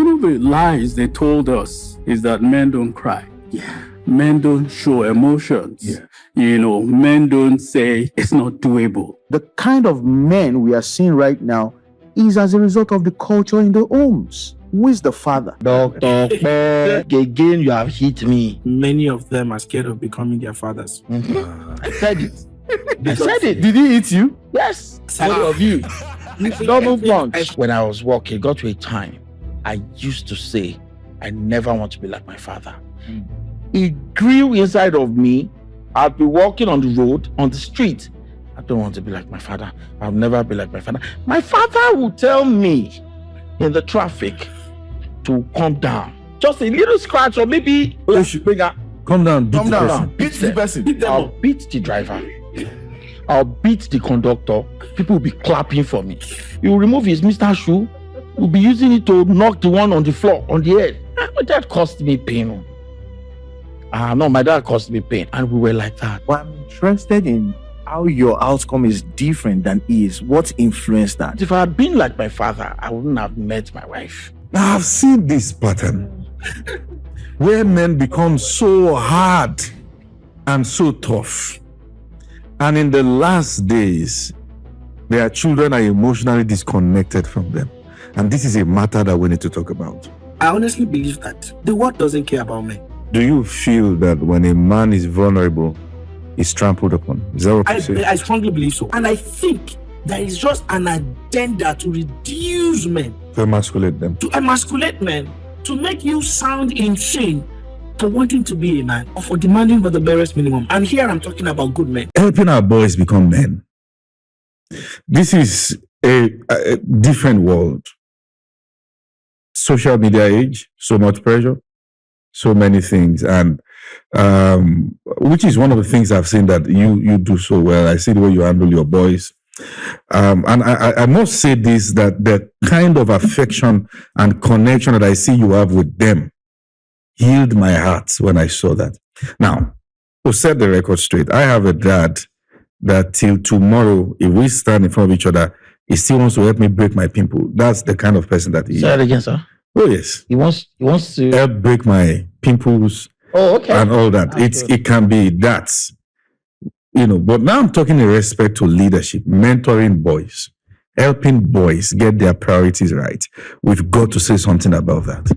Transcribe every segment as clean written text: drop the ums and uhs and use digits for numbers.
one of the lies they told us is that men don't cry. Yeah. Men don't show emotions. Yeah. Men don't say it's not doable. The kind of men we are seeing right now is as a result of the culture in the homes. Who is the father? Doctor, again, you have hit me. Many of them are scared of becoming their fathers. I said it. I said it. Did he eat you? Yes. Both of you. Double punch. When I was walking, it got to a time I used to say, I never want to be like my father. It grew inside of me. I'd be walking on the road, on the street. I don't want to be like my father. I'll never be like my father. My father would tell me in the traffic to calm down. Just a little scratch, or maybe You should bring her. Come down, beat Come the down. person. Beat the person. I'll beat the driver. I'll beat the conductor. People will be clapping for me. You remove his Mr. Shoe. You'll be using it to knock the one on the floor, on the head. My dad caused me pain. No, my dad caused me pain. And we were like that. Well, I'm interested in how your outcome is different than his. What influenced that? If I had been like my father, I wouldn't have met my wife. Now, I've seen this pattern where men become so hard and so tough. And in the last days, their children are emotionally disconnected from them. And this is a matter that we need to talk about. I honestly believe that the world doesn't care about men. Do you feel that when a man is vulnerable, he's trampled upon? Is that what you say? I strongly believe so. And I think there is just an agenda to reduce men, To emasculate them. to emasculate men, to make you sound insane for wanting to be a man or for demanding for the barest minimum. And here I'm talking about good men. Helping our boys become men. This is a different world. Social media age, so much pressure, so many things, and which is one of the things I've seen that you do so well. I see the way you handle your boys, and I must say this, that the kind of affection and connection that I see you have with them healed my heart when I saw that. Now, to set the record straight, I have a dad that till tomorrow, if we stand in front of each other, he still wants to help me break my pimple. That's the kind of person that he is. Say that again, sir. Oh yes, He wants to. help break my pimples Oh, okay. and all that. Okay. It can be that, But now I'm talking in respect to leadership, mentoring boys, helping boys get their priorities right. We've got to say something about that.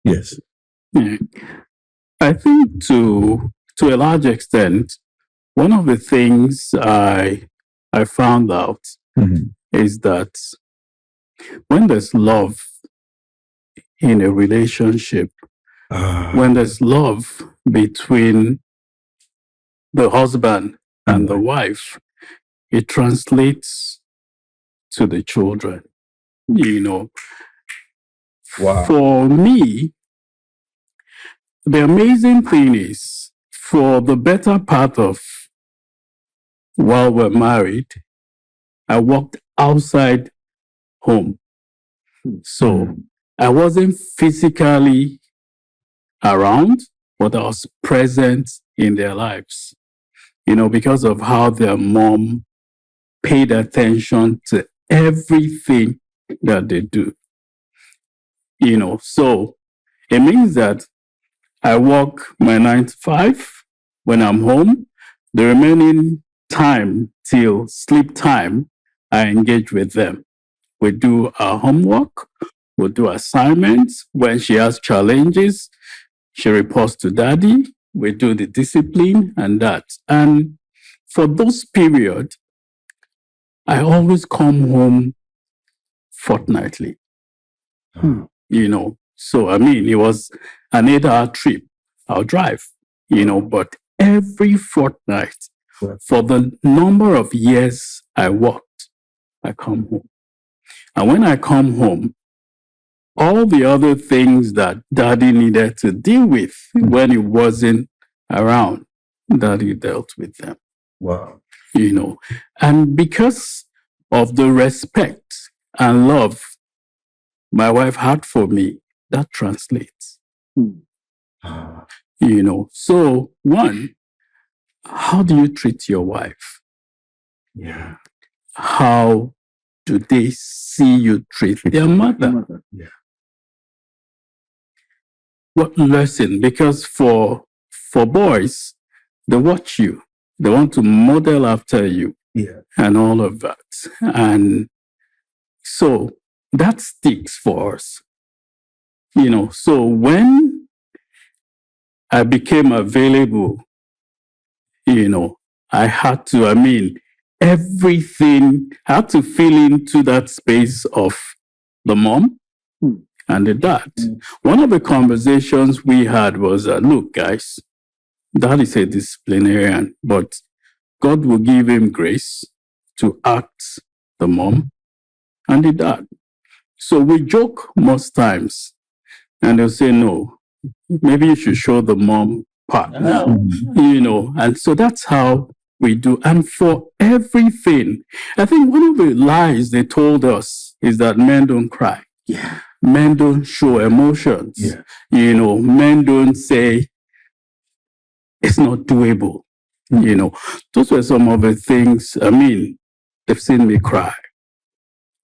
Yes. I think to a large extent, one of the things I found out Mhm. is that when there's love in a relationship, when there's love between the husband and the wife, it translates to the children. Wow. For me, the amazing thing is, for the better part of while we're married, I worked outside home. So I wasn't physically around, but I was present in their lives, because of how their mom paid attention to everything that they do. So it means that I work my 9 to 5. When I'm home, the remaining time till sleep time, I engage with them. We do our homework, we do assignments. When she has challenges, she reports to daddy. We do the discipline and that. And for those periods, I always come home fortnightly. So it was an 8-hour trip. I'll drive, but every fortnight, for the number of years I worked, I come home. And when I come home, all the other things that daddy needed to deal with when he wasn't around, daddy dealt with them. Wow. And because of the respect and love my wife had for me, that translates. So one, how do you treat your wife? Yeah. How do they see you treat their mother? Yeah. what lesson? Because for boys, they watch you, they want to model after you, and all of that, and so that sticks for us, So when I became available, I had to. Everything I had to fill into that space of the mom and the dad. One of the conversations we had was, look, guys, dad is a disciplinarian, but God will give him grace to act the mom and the dad. So we joke most times, and they'll say, no, maybe you should show the mom part now, and so that's how we do. And for everything, I think one of the lies they told us is that men don't cry. Yeah. Men don't show emotions. Yeah. Men don't say it's not doable. Those were some of the things. They've seen me cry.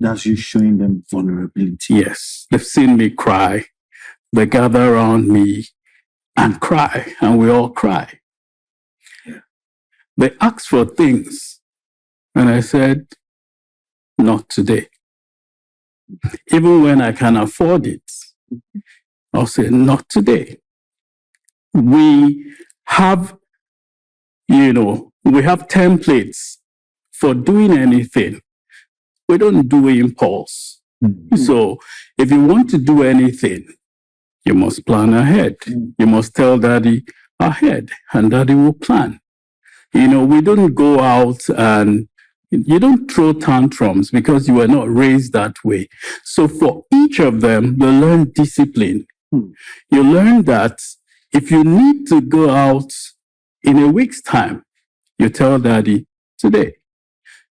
That's you showing them vulnerability. Yes, they've seen me cry. They gather around me and cry, and we all cry. Yeah. They ask for things, and I said, not today. Even when I can afford it, I'll say, not today. We have, templates for doing anything. We don't do impulse. Mm-hmm. So if you want to do anything, you must plan ahead. Mm-hmm. You must tell daddy ahead, and daddy will plan. We don't go out and you don't throw tantrums because you were not raised that way. So for each of them, they learn discipline. Mm-hmm. You learn that if you need to go out in a week's time, you tell daddy today.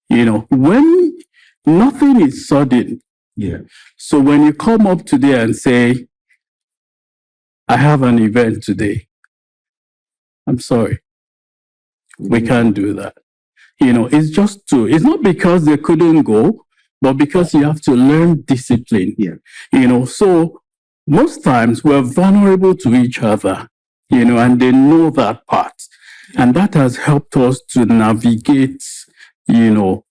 When nothing is sudden. Yeah. So when you come up today and say, I have an event today, I'm sorry. We can't do that. It's not because they couldn't go, but because you have to learn discipline. Yeah. So most times we're vulnerable to each other, and they know that part. And that has helped us to navigate, the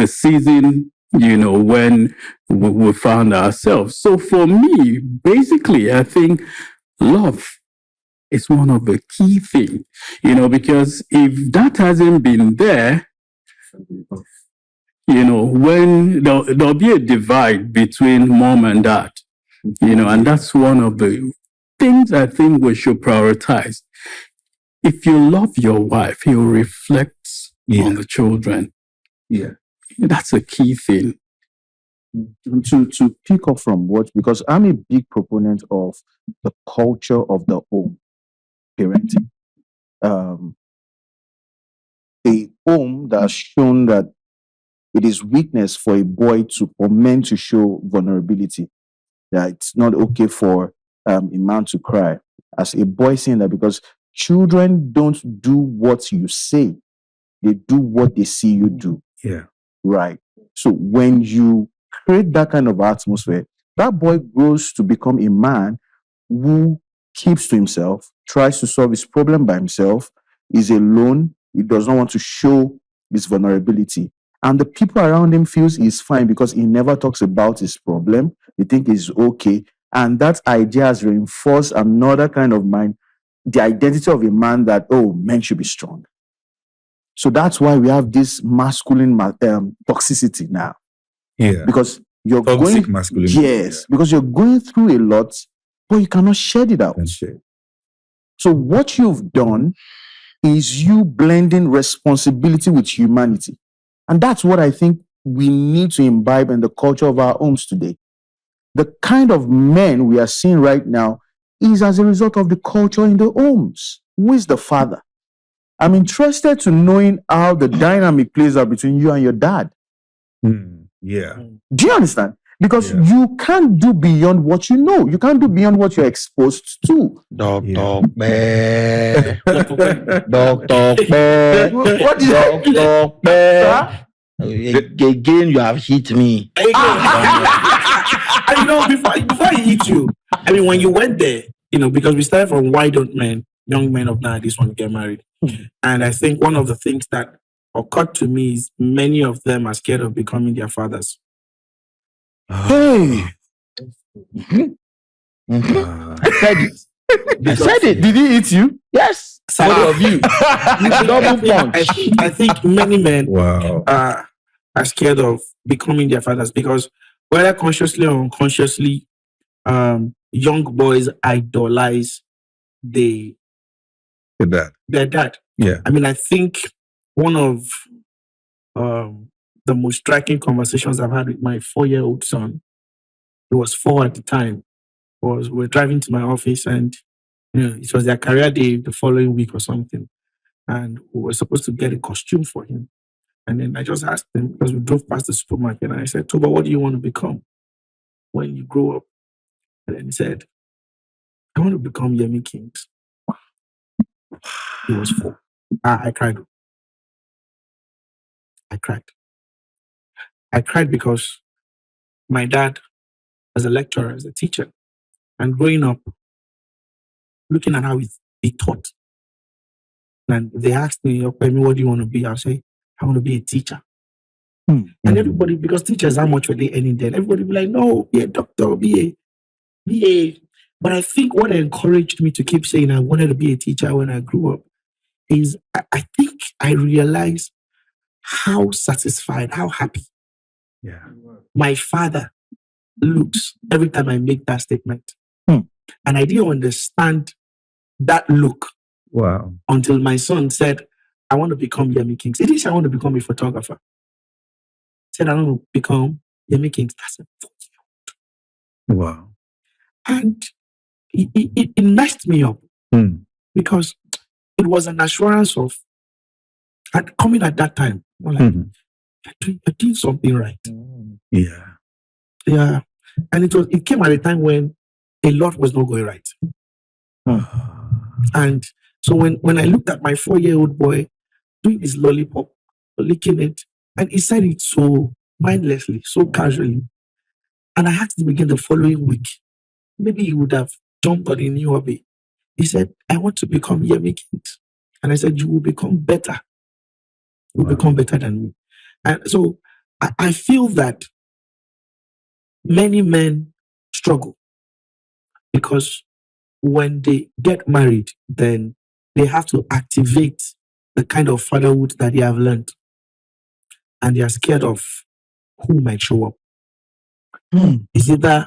season, when we found ourselves. So for me, basically, I think love is one of the key things, because if that hasn't been there, when there'll be a divide between mom and dad, and that's one of the things I think we should prioritize. If you love your wife, you reflect on the children. Yeah. That's a key thing. To pick up from what, because I'm a big proponent of the culture of the home parenting. A home that's shown that it is weakness for men to show vulnerability. That it's not okay for a man to cry. As a boy saying that, because children don't do what you say, they do what they see you do. Yeah. Right. So when you create that kind of atmosphere, that boy grows to become a man who keeps to himself, tries to solve his problem by himself, is alone, he does not want to show his vulnerability. And the people around him feels he's fine because he never talks about his problem. They think he's okay. And that idea has reinforced another kind of mind, the identity of a man that, men should be strong. So that's why we have this masculine toxicity now. Yeah. Because you're toxic masculinity. Yes. Because you're going through a lot, but you cannot shed it out. So what you've done is you blending responsibility with humanity. And that's what I think we need to imbibe in the culture of our homes today. The kind of men we are seeing right now is as a result of the culture in the homes. Who is the father? I'm interested to knowing how the dynamic plays out between you and your dad. Yeah. Do you understand? Because you can't do beyond what you know. You can't do beyond what you're exposed to. Doctor Bear. Doctor Bear. What is Doctor Bear? Again, you have hit me. And before I hit you, I mean, when you went there, because we started from why don't young men of nowadays want to get married? And I think one of the things that occurred to me is many of them are scared of becoming their fathers. Hey. I said it. I said it. Did he eat you? Yes. All of you. Double punch. I think many men Wow. are scared of becoming their fathers because whether consciously or unconsciously, young boys idolize their dad. Yeah. I mean, I think one of the most striking conversations I've had with my 4-year-old son, he was 4 at the time, we're driving to my office and it was their career day the following week or something. And we were supposed to get a costume for him. And then I just asked him, because we drove past the supermarket, and I said, Toba, what do you want to become when you grow up? And then he said, I want to become Yemi Kings. He was 4. I cried. I cried because my dad, as a lecturer, as a teacher, and growing up, looking at how he taught. And they asked me, what do you want to be? I'll say, I want to be a teacher. And everybody, because teachers, how much were they earning then? Everybody be like, no, be a doctor, be a. But I think what encouraged me to keep saying I wanted to be a teacher when I grew up is I think I realized how satisfied, how happy my father looks every time I make that statement. And I didn't understand that look until my son said, I want to become Yemi Kings. He didn't say I want to become a photographer. He said, I want to become Yemi Kings. That's a Wow. And it messed me up because it was an assurance of coming at that time. Like, you're doing something right. Yeah. And it came at a time when a lot was not going right. And so when I looked at my 4-year-old boy doing his lollipop, licking it, and he said it so mindlessly, so casually. And I asked him again the following week, maybe he would have jumped on a new hobby. He said, I want to become Yemi Kings. And I said, you will become better. You will become better than me. And so I feel that many men struggle because when they get married, then they have to activate the kind of fatherhood that they have learned. And they are scared of who might show up. Is either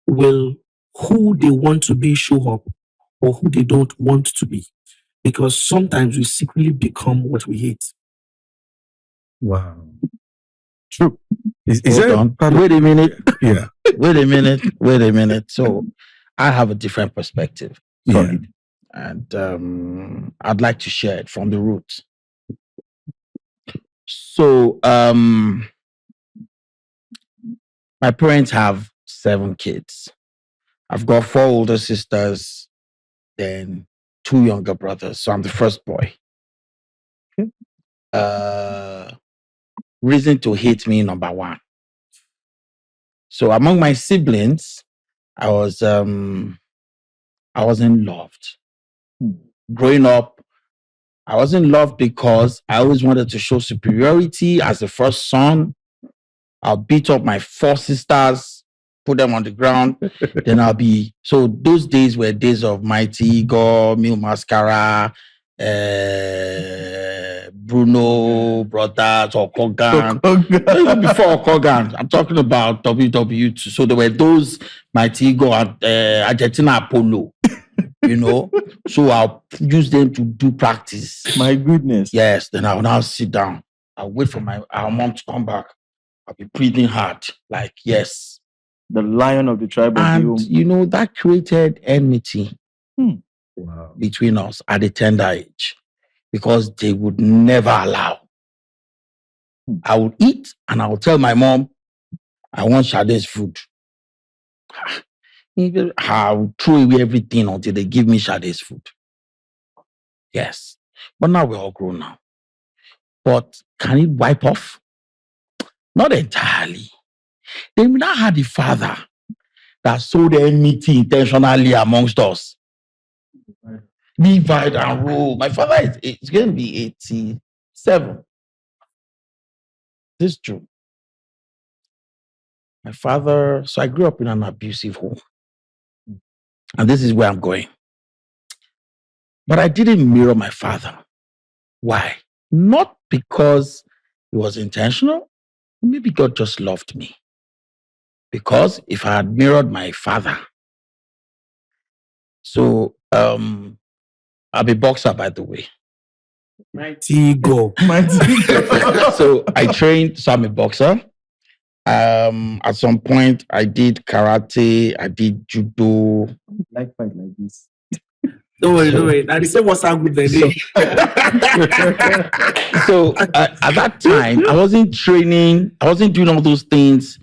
will who they want to be show up or who they don't want to be? Because sometimes we secretly become what we hate. Wow. True. Is Hold on. Wait a minute. Yeah. Wait a minute. So I have a different perspective. Solid. And I'd like to share it from the roots. So my parents have 7 kids. I've got 4 older sisters, then 2 younger brothers. So I'm the first boy. Reason to hate me, number 1. So among my siblings, I wasn't loved. Growing up, I wasn't loved because I always wanted to show superiority as the first son. I'll beat up my 4 sisters, put them on the ground. Then so those days were days of Mighty Igor, Mil Mascara, Bruno Brothers, or Kogan. Even before Kogan, I'm talking about WW2. So there were those Mighty Igor and Argentina Apollo. So I'll use them to do practice. My goodness. Yes, then I'll now sit down. I'll wait for our mom to come back. I'll be breathing hard, like, yes. The lion of the tribe of And, that created enmity between us at a tender age because they would never allow. I would eat and I would tell my mom, I want Sade's food. I will throw away everything until they give me Sade's food. Yes. But now we're all grown now. But can it wipe off? Not entirely. They now had a father that sowed enmity intentionally amongst us. Divide and rule. My father is going to be 87. This is true. My father, so I grew up in an abusive home. And this is where I'm going. But I didn't mirror my father. Why? Not because it was intentional. Maybe God just loved me. Because if I had mirrored my father, so I'm a boxer, by the way. Mighty go. So I trained, so I'm a boxer. At some point, I did karate, I did judo. Like fight like this. Don't worry. Now the same was how good they did. So at that time, I wasn't training, I wasn't doing all those things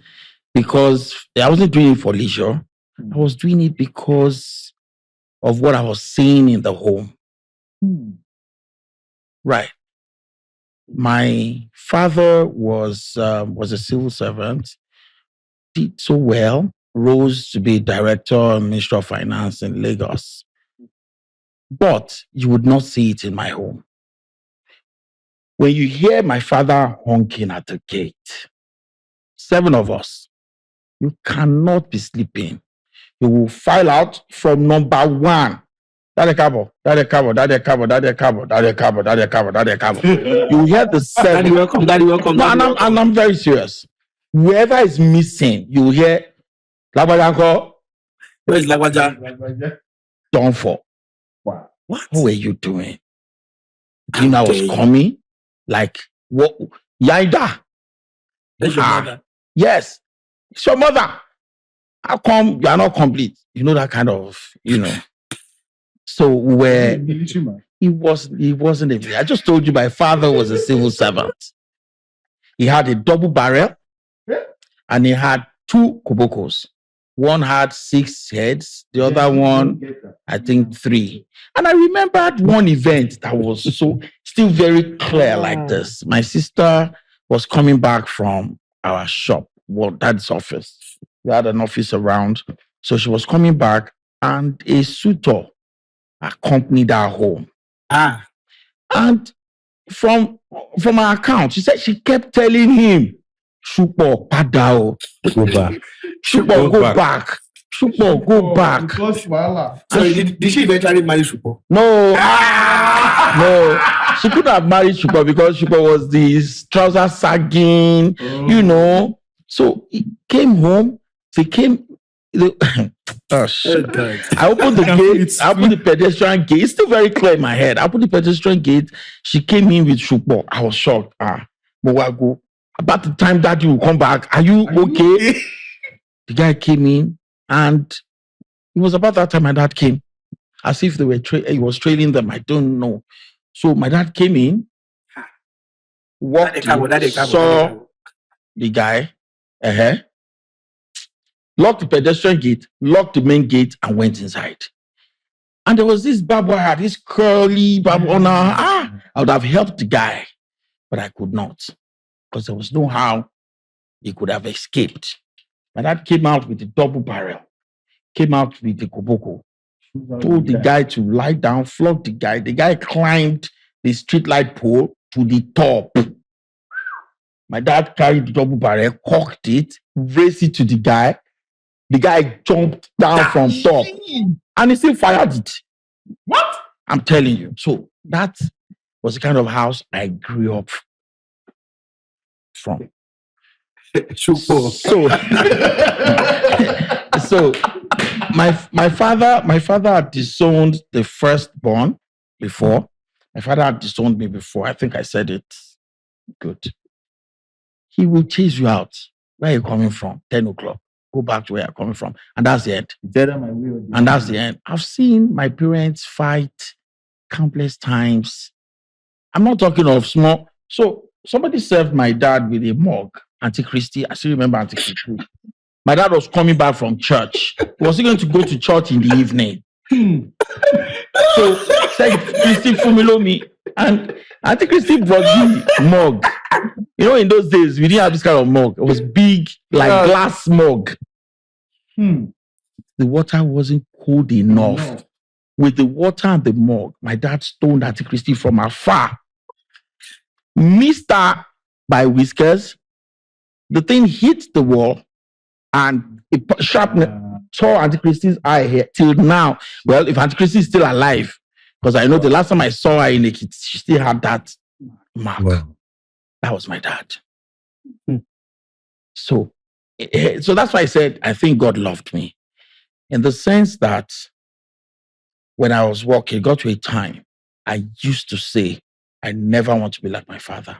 because I wasn't doing it for leisure. I was doing it because of what I was seeing in the home. Right. My father was a civil servant, did so well, rose to be director and Minister of Finance in Lagos. But you would not see it in my home. When you hear my father honking at the gate, 7 of us, you cannot be sleeping. You will file out from number 1. Daddy Cabo. You hear the 7. Daddy welcome. No, and I'm very serious. Whoever is missing, you will hear Labajanko. Where is Lagwaja? Done for. Wow. What? What were you doing? You know I was coming. Like what? Yaida. That's your mother. Yes. It's your mother. How come you are not complete? You know that kind of, So where he wasn't a, I just told you my father was a civil servant. He had a double barrel and he had 2 kobokos. One had 6 heads, the other one, I think 3. And I remembered one event that was still very clear like this. My sister was coming back from our shop, dad's office. We had an office around. So she was coming back and a suitor accompanied her home. And from her account, she said she kept telling him, Shupo, padao, go back. Shupo, go back. Shupo, go back. So did she eventually marry Shupo? No. No. She couldn't have married Shupo because Shupo was the trouser sagging, So he came home. He came. Gosh. I opened the gate. I opened the pedestrian gate. It's still very clear in my head. I opened the pedestrian gate. She came in with Shupo. I was shocked. Mowago. About the time that you will come back, are you okay? The guy came in, and it was about that time my dad came, as if they were he was trailing them. I don't know. So my dad came in, walked in, saw the guy, locked the pedestrian gate, locked the main gate, and went inside. And there was this barbed wire, this curly barb on her. I would have helped the guy, but I could not. Because there was no how he could have escaped. My dad came out with the double barrel, came out with the koboko, told the guy to lie down, flogged the guy. The guy climbed the streetlight pole to the top. My dad carried the double barrel, cocked it, raised it to the guy. The guy jumped down from top and he still fired it. What? I'm telling you. So that was the kind of house I grew up from. So my father had disowned the firstborn before. My father had disowned me before. I think I said it good. He will chase you out. Where are you coming from? 10 o'clock. Go back to where you're coming from. And that's the end. And that's the end. I've seen my parents fight countless times. I'm not talking of small. So somebody served my dad with a mug. Auntie Christie. I still remember Auntie Christie. My dad was coming back from church. He was going to go to church in the evening. So said, Christie Fumilo me. And Auntie Christie brought the mug. In those days, we didn't have this kind of mug. It was big, like glass mug. the water wasn't cold enough. With the water and the mug, my dad stoned Auntie Christy from afar. Missed her by whiskers. The thing hit the wall and it sharpened, tore Auntie Christy's eye here till now. Well, if Auntie Christy is still alive, because I know the last time I saw her in Ekiti, she still had that mark. Wow. That was my dad. So that's why I said I think God loved me, in the sense that when I was walking, it got to a time I used to say, I never want to be like my father.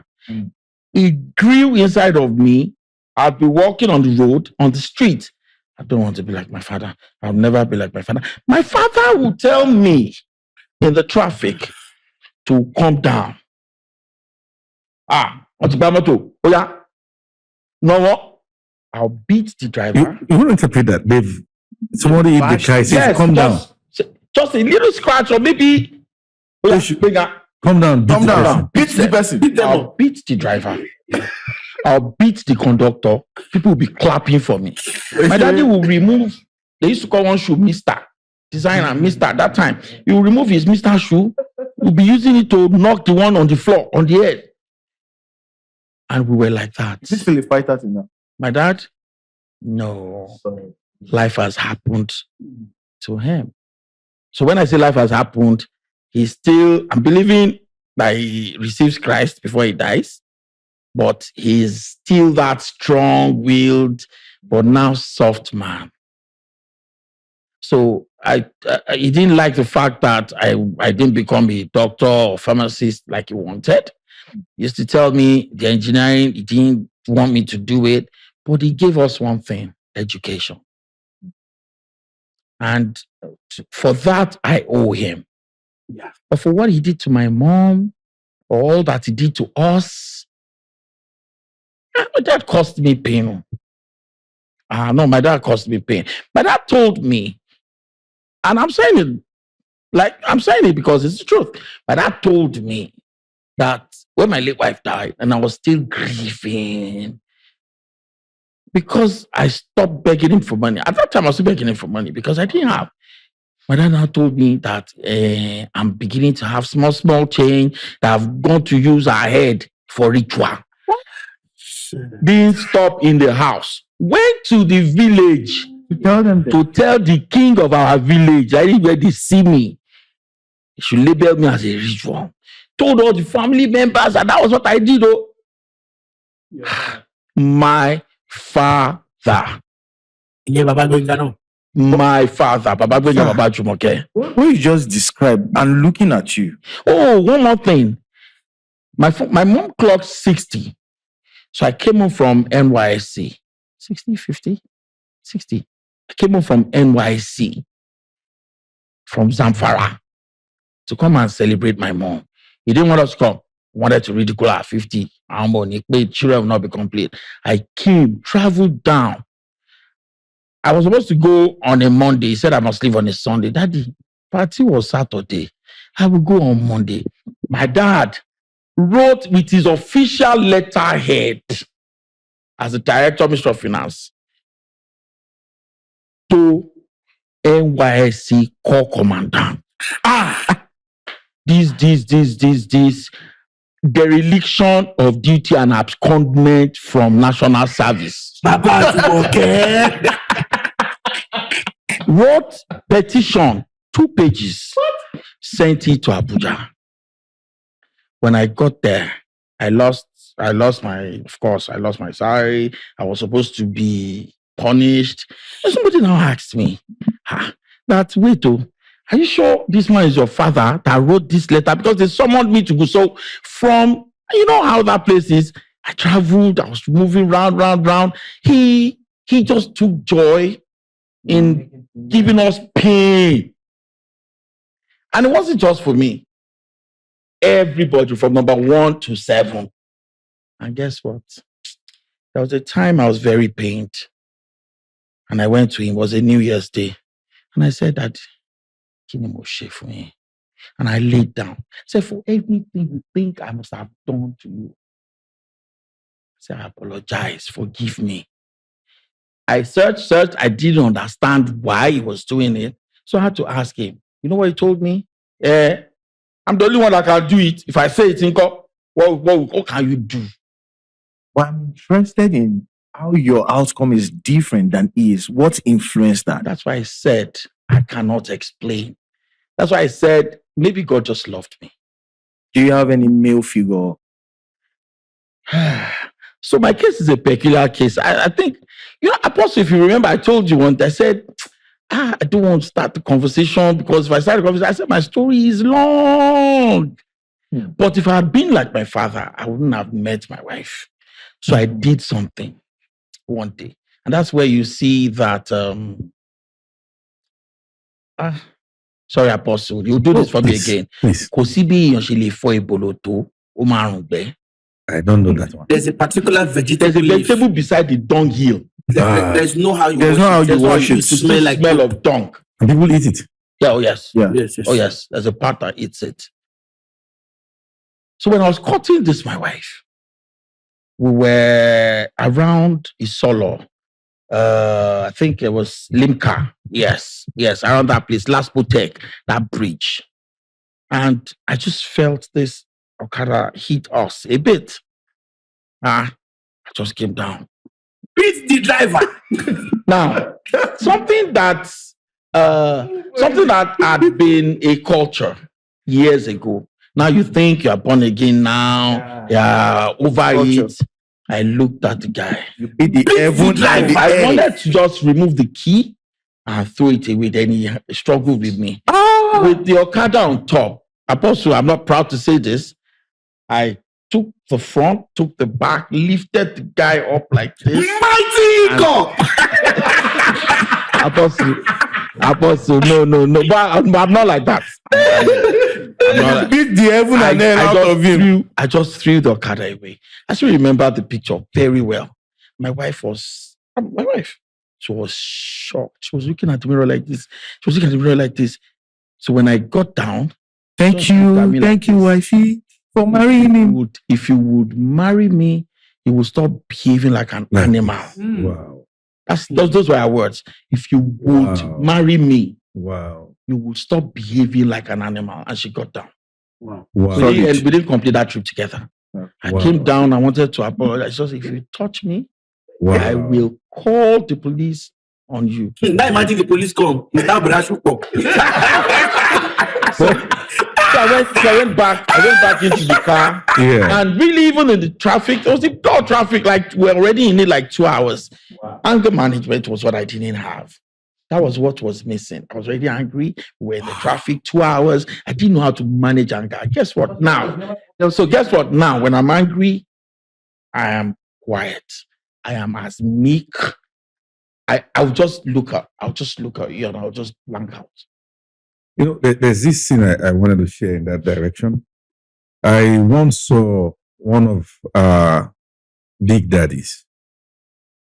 It grew inside of me. I'd be walking on the road, on the street. I don't want to be like my father. I'll never be like my father. My father would tell me in the traffic to calm down. Oh yeah. No what? I'll beat the driver. You won't interpret that. Somebody in the car says, calm down. Just a little scratch, or maybe Calm down. Calm down. Beat the person. I'll beat the driver. I'll beat the conductor. People will be clapping for me. My daddy will remove, they used to call one shoe Mr. Designer, Mr. At that time. He will remove his Mr. shoe. We'll be using it to knock the one on the floor, on the head. And we were like that. Is this still a fighter thing now? My dad? No. Life has happened to him. So when I say life has happened, I'm believing that he receives Christ before he dies, but he's still that strong-willed, but now soft man. So he didn't like the fact that I didn't become a doctor or pharmacist like he wanted. He used to tell me the engineering, he didn't want me to do it, but he gave us one thing, education. And for that, I owe him. Yeah. But for what he did to my mom, for all that he did to us, that cost me pain. No, my dad cost me pain. My dad told me, and I'm saying it because it's the truth. My dad told me that when my late wife died, and I was still grieving, because I stopped begging him for money. At that time, I was still begging him for money because I didn't have. My dad now told me that I'm beginning to have small change that I've gone to use our head for ritual. Didn't stop in the house. Went to the village to tell the king of our village, anywhere they see me, he should label me as a ritual. Told all the family members, and that was what I did. My father. My father, Baba Jumoke. What you just described and looking at you. Oh, one more thing. My mom clocked 60. So I came home from NYSC. 60, 50, 60. I came home from NYSC, from Zamfara, to come and celebrate my mom. He didn't want us to come. He wanted to ridicule her 50. Our money, children will not be complete. I came, traveled down. I was supposed to go on a Monday. He said I must leave on a Sunday. Daddy, party was Saturday. I will go on Monday. My dad wrote with his official letterhead as the director of Ministry of Finance to NYSC Corps Commandant. This dereliction of duty and abscondment from national service. Wrote petition, 2 pages, sent it to Abuja. When I got there, I lost my salary. I was supposed to be punished. And somebody now asked me, are you sure this man is your father that wrote this letter? Because they summoned me to go. So from, you know how that place is, I traveled, I was moving round. He just took joy in giving us pain. And it wasn't just for me. Everybody from number 1 to 7. And guess what? There was a time I was very pained. And I went to him. It was a New Year's Day. And I said, Dad, for me. And I laid down. I said, for everything you think I must have done to you, I said, I apologize. Forgive me. I searched. I didn't understand why he was doing it. So I had to ask him. You know what he told me? I'm the only one that can do it. If I say it, what can you do? But I'm interested in how your outcome is different than his. What influenced that? That's why I said I cannot explain. That's why I said maybe God just loved me. Do you have any male figure? So my case is a peculiar case. I think, Apostle, if you remember, I told you once, I said, I don't want to start the conversation because if I start the conversation, I said, my story is long. But if I had been like my father, I wouldn't have met my wife. So I did something one day. And that's where you see that, sorry, Apostle, you do this for me again. Please. I don't know that one. There's a particular vegetable. There's a vegetable beside the dung hill. There's no how you wash it. It smell like smell of dung. And people eat it. Yeah, oh yes. Yeah. Yes. Oh yes. There's a part that eats it. So when I was courting this, my wife, we were around Isolo. I think it was Limca. Yes, around that place, Last Potek, that bridge. And I just felt this Okada hit us a bit. I just came down. beat the driver. Now, something that had been a culture years ago. Now you think you are born again now, over it. I looked at the guy. You beat the heaven and the I earth. wanted to just remove the key and throw it away. Then he struggled with me. With the Okada on top. Apostle, I'm not proud to say this. I took the front, took the back, lifted the guy up like this. Mighty God! Apostle, no. But I'm not like that. I'm not like, Beat the heaven and earth out of him. I just threw the Okada away. I still remember the picture very well. My wife, she was shocked. She was looking at the mirror like this. So when I got down, Thank you, wifey, for marrying him. If you would marry me, you will stop behaving like an animal. Wow. Those were our words. If you would marry me, you would stop behaving like an animal. And she got down. Wow. We didn't complete that trip together. I came down. I wanted to apologize. Just if you touch me, I will call the police on you. Now imagine the police come. So I went back into the car. Yeah. And really, even in the traffic, there was the traffic, like we're already in it like 2 hours. Anger management was what I didn't have. That was what was missing. I was already angry. We were in the traffic 2 hours. I didn't know how to manage anger. Guess what now? So guess what now? When I'm angry, I am quiet. I am as meek. I'll just look at you and I'll just blank out. You know, there's this scene I wanted to share in that direction. I once saw one of Big Daddy's.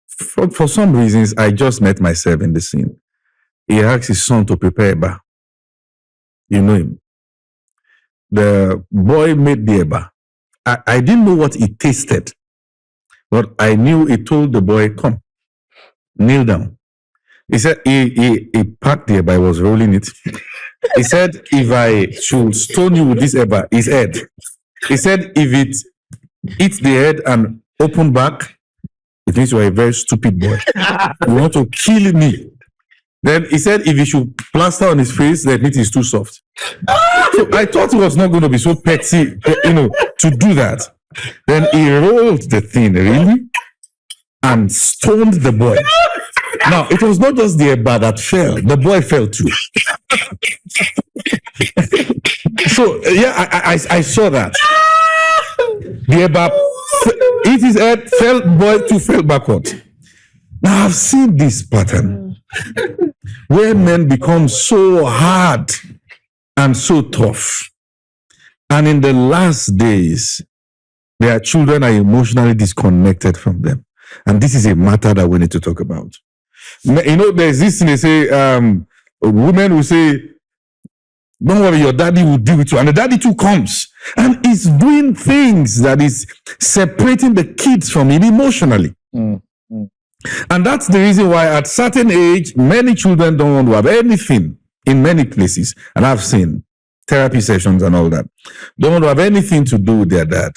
For some reasons, I just met myself in the scene. He asked his son to prepare eba. You know him. The boy made the eba. I didn't know what it tasted, but I knew he told the boy, come, kneel down. He said he packed the eba, he was rolling it. He said, if I should stone you with this eba, his head. He said, if it hits the head and open back, it means you are a very stupid boy. You want to kill me. Then he said, if he should plaster on his face, that means he's too soft. So I thought he was not going to be so petty, to do that. Then he rolled the thing, really, and stoned the boy. Now, it was not just the eba that fell. The boy fell too. So, I saw that. The eba hit his head, boy too fell backward. Now, I've seen this pattern where men become so hard and so tough. And in the last days, their children are emotionally disconnected from them. And this is a matter that we need to talk about. You know, there's this thing they say, women will say, don't worry, your daddy will deal with you. And the daddy too comes and is doing things that is separating the kids from him emotionally. And that's the reason why at certain age, many children don't want to have anything in many places. And I've seen therapy sessions and all that. Don't want to have anything to do with their dad.